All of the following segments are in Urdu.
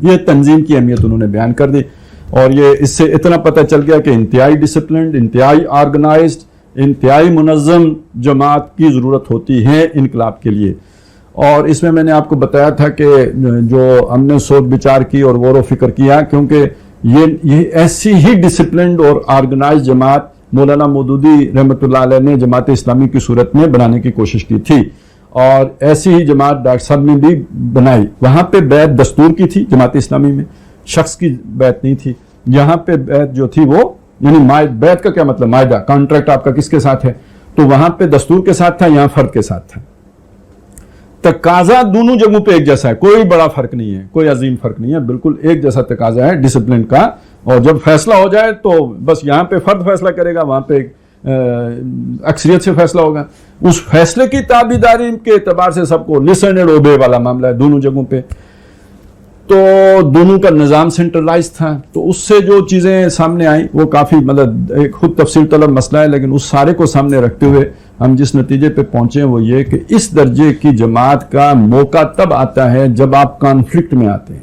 یہ تنظیم کی اہمیت انہوں نے بیان کر دی، اور یہ اس سے اتنا پتہ چل گیا کہ انتہائی ڈسپلنڈ، انتہائی آرگنائزڈ، انتہائی منظم جماعت کی ضرورت ہوتی ہے انقلاب کے لیے۔ اور اس میں نے آپ کو بتایا تھا کہ جو ہم نے سوچ بچار کی اور غور و فکر کیا، کیونکہ یہ ایسی ہی ڈسپلنڈ اور آرگنائز جماعت مولانا مودودی رحمۃ اللہ علیہ نے جماعت اسلامی کی صورت میں بنانے کی کوشش کی تھی، اور ایسی ہی جماعت ڈاکٹر صاحب نے بھی بنائی۔ وہاں پہ بیعت دستور کی تھی جماعت اسلامی میں، شخص کی بیعت نہیں تھی۔ یہاں پہ بیعت جو تھی وہ یعنی بیعت کا کیا مطلب؟ معاہدہ، کانٹریکٹ آپ کا کس کے ساتھ ہے؟ تو وہاں پہ دستور کے ساتھ تھا، یہاں فرد کے ساتھ تھا۔ تقاضا دونوں جگہوں پہ ایک جیسا ہے، کوئی بڑا فرق نہیں ہے، کوئی عظیم فرق نہیں ہے، بالکل ایک جیسا تقاضا ہے ڈسپلن کا۔ اور جب فیصلہ ہو جائے تو بس یہاں پہ فرد فیصلہ کرے گا، وہاں پہ اکثریت سے فیصلہ ہوگا۔ اس فیصلے کی تابعداری کے اعتبار سے سب کو لسن اینڈ اوبے والا معاملہ ہے دونوں جگہوں پہ۔ تو دونوں کا نظام سینٹرلائز تھا، تو اس سے جو چیزیں سامنے آئیں وہ کافی مطلب ایک خود تفصیل طلب مسئلہ ہے، لیکن اس سارے کو سامنے رکھتے ہوئے ہم جس نتیجے پہ پہنچے وہ یہ کہ اس درجے کی جماعت کا موقع تب آتا ہے جب آپ کانفلکٹ میں آتے ہیں۔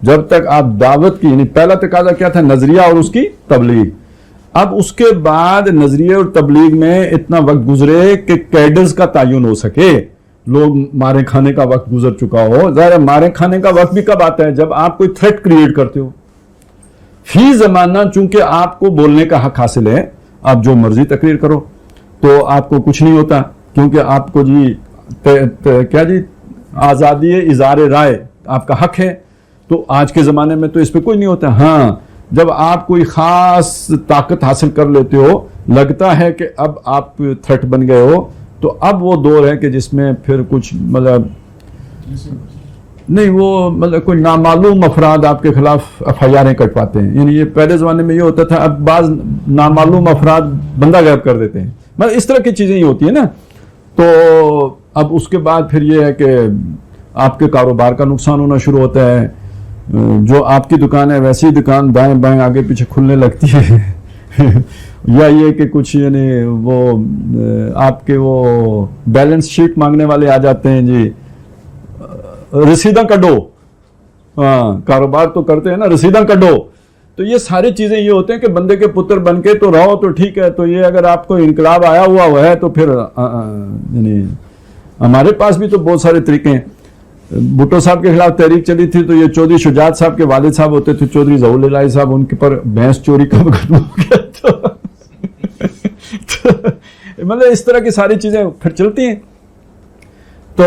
جب تک آپ دعوت کی، یعنی پہلا تقاضا کیا تھا؟ نظریہ اور اس کی تبلیغ۔ اب اس کے بعد نظریے اور تبلیغ میں اتنا وقت گزرے کہ کیڈرز کا تعین ہو سکے، لوگ مارے کھانے کا وقت گزر چکا ہو۔ ظاہر مارے کھانے کا وقت بھی کب آتا ہے؟ جب آپ کوئی تھریٹ کریٹ کرتے ہو۔ فی زمانہ چونکہ آپ کو بولنے کا حق حاصل ہے، آپ جو مرضی تقریر کرو تو آپ کو کچھ نہیں ہوتا، کیونکہ آپ کو کیا آزادی اظہار رائے آپ کا حق ہے۔ تو آج کے زمانے میں تو اس پہ کوئی نہیں ہوتا۔ ہاں، جب آپ کوئی خاص طاقت حاصل کر لیتے ہو، لگتا ہے کہ اب آپ تھریٹ بن گئے ہو، تو اب وہ دور ہے کہ جس میں پھر کچھ مطلب نہیں، وہ مطلب کوئی نامعلوم افراد آپ کے خلاف FIR کٹواتے ہیں۔ یعنی یہ پہلے زمانے میں یہ ہوتا تھا، اب بعض نامعلوم افراد بندہ غائب کر دیتے ہیں، مطلب اس طرح کی چیزیں ہی ہوتی ہیں نا۔ تو اب اس کے بعد پھر یہ ہے کہ آپ کے کاروبار کا نقصان ہونا شروع ہوتا ہے، جو آپ کی دکان ہے ویسی دکان دائیں بائیں آگے پیچھے کھلنے لگتی ہے یا یہ کہ کچھ یعنی وہ آپ کے وہ بیلنس شیٹ مانگنے والے آ جاتے ہیں، جی رسیداں کڈو، ہاں کاروبار تو کرتے ہیں نا، رسیداں کڈو۔ تو یہ ساری چیزیں یہ ہوتے ہیں کہ بندے کے پتر بن کے تو رہو تو ٹھیک ہے۔ تو یہ اگر آپ کو انقلاب آیا ہوا وہ ہے تو پھر یعنی ہمارے پاس بھی تو بہت سارے طریقے ہیں۔ بھٹو صاحب کے خلاف تحریک چلی تھی تو یہ چودھری شجاعت صاحب کے والد صاحب ہوتے تھے، چودھری ظہور الہی صاحب، ان کے پر بھینس چوری کا مقدمہ ہو گیا تو مطلب اس طرح کی ساری چیزیں پھر چلتی ہیں۔ تو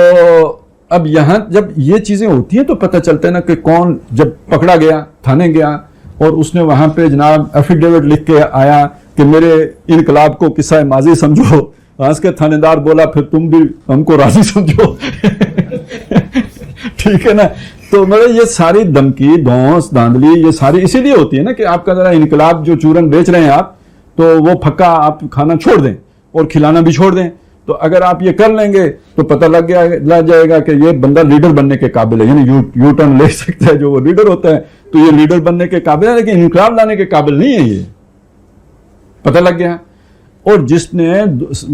اب یہاں جب یہ چیزیں ہوتی ہیں تو پتہ چلتا ہے نا کہ کون جب پکڑا گیا، تھانے گیا اور اس نے وہاں پہ جناب ایفیڈیوٹ لکھ کے آیا کہ میرے انقلاب کو قصہ ماضی سمجھو، اس کے تھانے دار بولا پھر تم بھی ہم کو راضی سمجھو ٹھیک ہے نا۔ تو مطلب یہ ساری دھمکی، دھونس، دھاندلی یہ ساری اسی لیے ہوتی ہے نا کہ آپ کا ذرا انقلاب جو چورن بیچ رہے ہیں آپ، تو وہ پھکا آپ کھانا چھوڑ دیں اور کھلانا بھی چھوڑ دیں۔ تو اگر آپ یہ کر لیں گے تو پتہ لگ جائے گا کہ یہ بندہ لیڈر بننے کے قابل ہے، یعنی یو ٹرن لے سکتا ہے جو وہ لیڈر ہوتا ہے، تو یہ لیڈر بننے کے قابل ہے لیکن انقلاب لانے کے قابل نہیں ہے، یہ پتہ لگ گیا۔ اور جس نے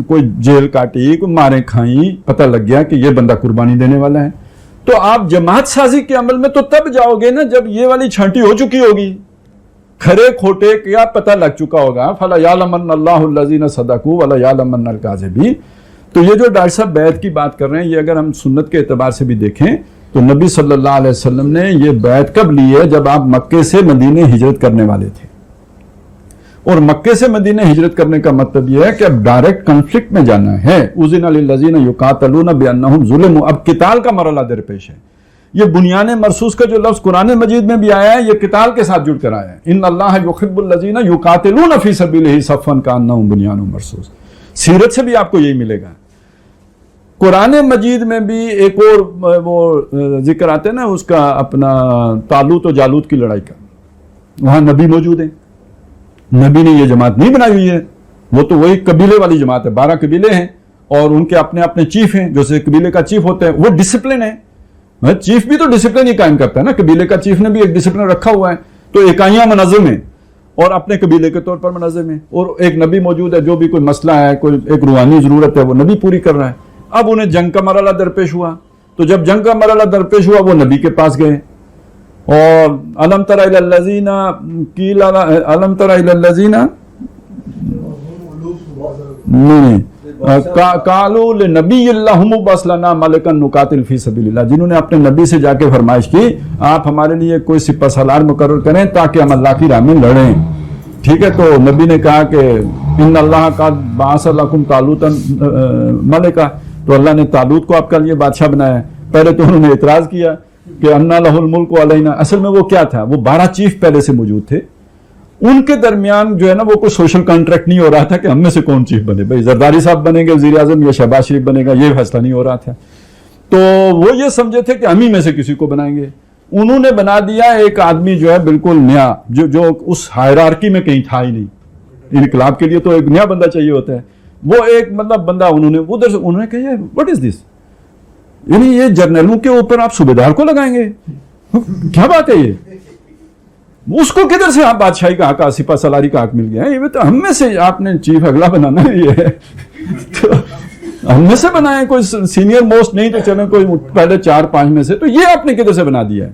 کوئی جیل کاٹی، کوئی مارے کھائیں، پتہ لگ گیا کہ یہ بندہ قربانی دینے والا ہے۔ تو آپ جماعت سازی کے عمل میں تو تب جاؤ گے نا جب یہ والی چھانٹی ہو چکی ہوگی، کھرے کھوٹے کیا پتہ لگ چکا ہوگا۔ فَلَا يَعْلَمَنَّ اللَّهُ الَّذِينَ صَدَقُوا وَلَا يَعْلَمَنَّ الْكَاذِبِينَ۔ تو یہ جو ڈاکٹر صاحب بیعت کی بات کر رہے ہیں، یہ اگر ہم سنت کے اعتبار سے بھی دیکھیں تو نبی صلی اللہ علیہ وسلم نے یہ بیعت کب لی ہے؟ جب آپ مکے سے مدینے ہجرت کرنے والے تھے۔ اور مکے سے مدینے ہجرت کرنے کا مطلب یہ ہے کہ اب ڈائریکٹ کنفلکٹ میں جانا ہے۔ اذن للذین یقاتلون بانہم ظلموا، اب قتال کا مرحلہ درپیش ہے۔ یہ بنیان مرصوص کا جو لفظ قرآن مجید میں بھی آیا ہے، یہ قتال کے ساتھ جڑ کر آیا ہے۔ ان اللہ یحب الذین یقاتلون فی سبیلہ صفا کانہم بنیان مرصوص۔ سیرت سے بھی آپ کو یہی ملے گا۔ قرآن مجید میں بھی ایک اور وہ ذکر آتے ہیں نا اس کا، اپنا طالوت و جالوت کی لڑائی کا، وہاں نبی موجود ہیں۔ نبی نے یہ جماعت نہیں بنائی ہوئی ہے، وہ تو وہی قبیلے والی جماعت ہے، 12 قبیلے ہیں اور ان کے اپنے اپنے چیف ہیں، جیسے قبیلے کا چیف ہوتا ہے وہ ڈسپلن ہے۔ چیف بھی تو ڈسپلن ہی قائم کرتا ہے نا، قبیلے کا چیف نے بھی ایک ڈسپلن رکھا ہوا ہے۔ تو اکائیاں منظم ہیں اور اپنے قبیلے کے طور پر منظم ہیں، اور ایک نبی موجود ہے، جو بھی کوئی مسئلہ ہے، کوئی ایک روحانی ضرورت ہے، وہ نبی پوری کر رہا ہے۔ اب انہیں جنگ کا مرحلہ درپیش ہوا، تو جب جنگ کا مرحلہ درپیش ہوا وہ نبی کے پاس گئے اور الم تر الی الذین قیل الم تر الی الذین نہیں قالوا لنبی اللہ مبعث لنا ملکا نقاتل فی سبیل اللہ، جنہوں نے اپنے نبی سے جا کے فرمائش کی آپ ہمارے لیے کوئی سپہ سالار مقرر کریں تاکہ ہم اللہ کی راہ میں لڑیں. ٹھیک ہے، تو نبی نے کہا کہ ان اللہ قد بعث لکم طالوتا ملکا، تو اللہ نے طالوت کو آپ کے لیے بادشاہ بنایا ہے. پہلے تو انہوں نے اعتراض کیا کہ انا لہ الملک علینا، اصل میں وہ کیا تھا، وہ 12 چیف پہلے سے موجود تھے، ان کے درمیان جو ہے نا وہ کوئی سوشل کانٹریکٹ نہیں ہو رہا تھا کہ ہم میں سے کون چیف بنے، بھائی زرداری صاحب بنیں گے وزیر اعظم یا شہباز شریف بنے گا، یہ فیصلہ نہیں ہو رہا تھا. تو وہ یہ سمجھے تھے کہ ہم ہی میں سے کسی کو بنائیں گے. انہوں نے بنا دیا ایک آدمی جو ہے بالکل نیا، جو اس ہائرارکی میں کہیں تھا ہی نہیں. انقلاب کے لیے تو ایک نیا بندہ چاہیے ہوتا ہے. وہ ایک مطلب بندہ انہوں نے ادھر سے انہوں نے کہا واٹ از دس، یعنی یہ جرنیلوں کے اوپر آپ صوبیدار کو لگائیں گے، کیا بات ہے یہ، اس کو کدھر سے آپ بادشاہی کا حق، سپہ سالاری کا حق مل گیا ہے، یہ تو ہم میں سے آپ نے چیف اگلا بنانا ہے، یہ تو ہم میں سے بنائے، کوئی سینئر موسٹ نہیں تو چلیں کوئی پہلے 4-5 میں سے، تو یہ آپ نے کدھر سے بنا دیا ہے.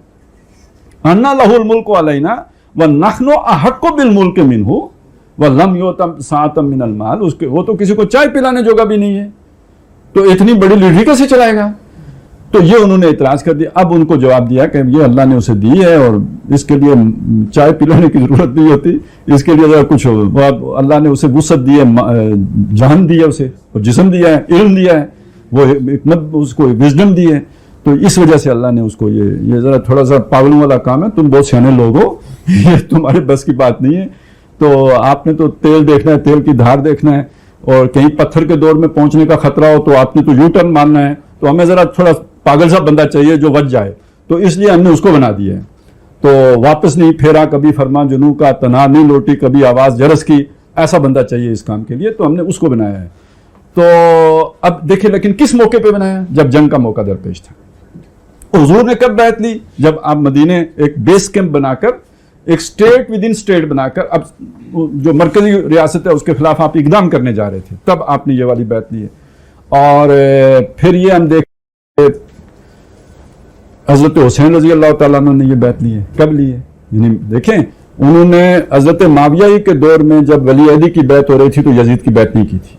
انا لہ الملک علینا ونحن احق بالملک منہ ولم یؤت سعۃ من المال، وہ تو کسی کو چائے پلانے جوگا بھی نہیں ہے، تو اتنی بڑی لیڈری کیسے چلائے گا. تو یہ انہوں نے اعتراض کر دیا. اب ان کو جواب دیا کہ یہ اللہ نے اسے دی ہے اور اس کے لیے چائے پلانے کی ضرورت نہیں ہوتی، اس کے لیے ذرا کچھ اللہ نے اسے وسعت دی ہے، جان دی ہے اسے، اور جسم دیا ہے، علم دیا ہے، وہ حکمت اس کو وزڈم دی ہے، تو اس وجہ سے اللہ نے اس کو یہ ذرا تھوڑا سا پاگلوں والا کام ہے، تم بہت سیانے لوگ ہو، یہ تمہارے بس کی بات نہیں ہے. تو آپ نے تو تیل دیکھنا ہے، تیل کی دھار دیکھنا ہے، اور کہیں پتھر کے دور میں پہنچنے کا خطرہ ہو تو آپ نے تو یو ٹرن مارنا ہے، تو ہمیں ذرا تھوڑا پاگل سا بندہ چاہیے جو بچ جائے، تو اس لیے ہم نے اس کو بنا دیا ہے. تو واپس نہیں پھیرا کبھی فرمان جنوں کا، تنہا نہیں لوٹی کبھی آواز جرس کی، ایسا بندہ چاہیے اس کام کے لیے، تو ہم نے اس کو بنایا ہے. تو اب دیکھیں لیکن کس موقع پہ بنایا، جب جنگ کا موقع درپیش تھا. حضور نے کب بیعت لی، جب آپ مدینے ایک بیس کیمپ بنا کر، ایک سٹیٹ ود ان سٹیٹ بنا کر، اب جو مرکزی ریاست ہے اس کے خلاف آپ اقدام کرنے جا رہے تھے، تب آپ نے یہ والی بیعت لی ہے. اور پھر یہ ہم دیکھ حضرت حسین رضی اللہ تعالیٰ عنہ نے یہ بیعت لی ہے، کب لی ہے، یعنی دیکھیں انہوں نے حضرت معاویہ کے دور میں جب ولی عہدی کی بیعت ہو رہی تھی تو یزید کی بیعت نہیں کی تھی،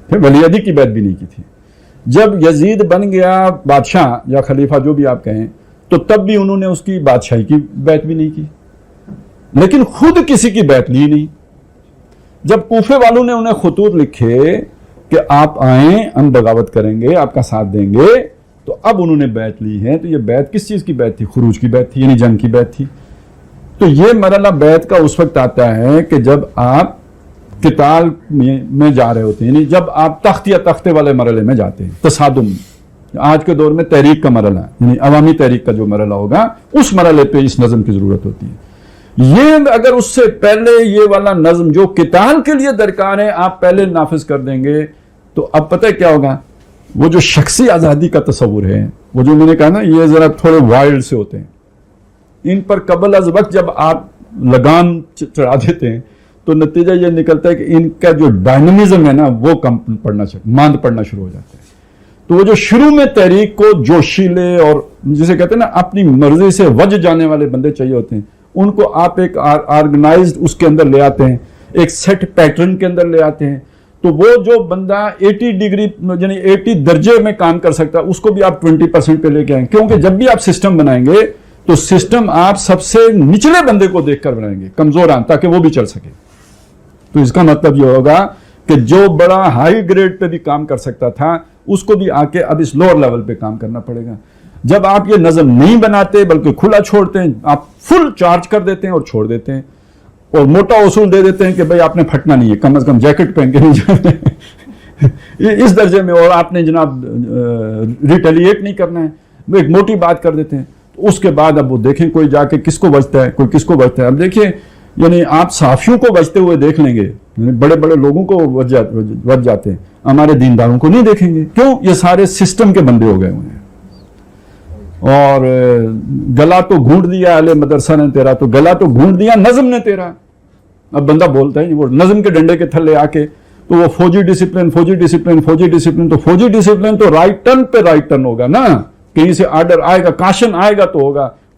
پھر ولی عہدی کی بیعت بھی نہیں کی تھی. جب یزید بن گیا بادشاہ یا خلیفہ جو بھی آپ کہیں، تو تب بھی انہوں نے اس کی بادشاہی کی بیعت بھی نہیں کی، لیکن خود کسی کی بیعت لی نہیں. جب کوفے والوں نے انہیں خطوط لکھے کہ آپ آئیں ہم بغاوت کریں گے، آپ کا ساتھ دیں گے، تو اب انہوں نے بیعت لی ہے. تو یہ بیعت کس چیز کی بیعت تھی، خروج کی بیعت تھی، یعنی جنگ کی بیعت تھی. تو یہ مرحلہ بیعت کا اس وقت آتا ہے کہ جب آپ قتال میں جا رہے ہوتے ہیں، یعنی جب آپ تخت یا تختے والے مرحلے میں جاتے ہیں، تصادم، آج کے دور میں تحریک کا مرحلہ، یعنی عوامی تحریک کا جو مرحلہ ہوگا، اس مرحلے پہ اس نظم کی ضرورت ہوتی ہے. یہ اگر اس سے پہلے یہ والا نظم جو قتال کے لیے درکار ہے آپ پہلے نافذ کر دیں گے، تو اب پتہ کیا ہوگا، وہ جو شخصی آزادی کا تصور ہے، وہ جو میں نے کہا نا یہ ذرا تھوڑے وائلڈ سے ہوتے ہیں، ان پر قبل از وقت جب آپ لگام چڑھا دیتے ہیں تو نتیجہ یہ نکلتا ہے کہ ان کا جو ڈائنامزم ہے نا وہ کم پڑنا ماند پڑنا شروع ہو جاتا ہے. تو وہ جو شروع میں تحریک کو جوشیلے اور جسے کہتے ہیں نا اپنی مرضی سے وج جانے والے بندے چاہیے ہوتے ہیں، ان کو آپ ایک آرگنائزڈ اس کے اندر لے آتے ہیں، ایک سیٹ پیٹرن کے اندر لے آتے ہیں. تو وہ جو بندہ 80 ڈگری یعنی 80 درجے میں کام کر سکتا ہے اس کو بھی آپ 20% پہ لے کے آئیں، کیونکہ جب بھی آپ سسٹم بنائیں گے تو سسٹم آپ سب سے نچلے بندے کو دیکھ کر بنائیں گے، کمزور تاکہ وہ بھی چل سکے. تو اس کا مطلب یہ ہوگا کہ جو بڑا ہائی گریڈ پہ بھی کام کر سکتا تھا اس کو بھی آ کے اب اس لوور لیول پہ کام کرنا پڑے گا. جب آپ یہ نظم نہیں بناتے بلکہ کھلا چھوڑتے ہیں، آپ فل چارج کر دیتے ہیں اور چھوڑ دیتے ہیں، اور موٹا اصول دے دیتے ہیں کہ بھائی آپ نے پھٹنا نہیں ہے، کم از کم جیکٹ پہن کے نہیں جانا اس درجے میں، اور آپ نے جناب ریٹیلیٹ نہیں کرنا ہے، وہ ایک موٹی بات کر دیتے ہیں. تو اس کے بعد اب وہ دیکھیں کوئی جا کے کس کو بچتا ہے، کوئی کس کو بچتا ہے. اب دیکھیں یعنی آپ صحافیوں کو بچتے ہوئے دیکھ لیں گے، یعنی بڑے بڑے لوگوں کو بچ جاتے ہیں، ہمارے دینداروں کو نہیں دیکھیں گے. کیوں؟ یہ سارے سسٹم کے بندے ہو گئے ہوئے ہیں. اور گلا تو گھونٹ دیا اہل مدرسہ نے تیرا، تو گلا تو گھونٹ دیا نظم نے تیرا. اب بندہ بولتا ہے وہ نظم کے ڈنڈے کے تھلے آ کے، تو وہ فوجی ڈسپلن فوجی ڈسپلن فوجی ڈسپلن، تو فوجی ڈسپلن تو رائٹ ٹرن پہ رائٹ ٹرن ہوگا نا، کہیں سے آرڈر آئے گا، کاشن آئے گا تو ہوگا.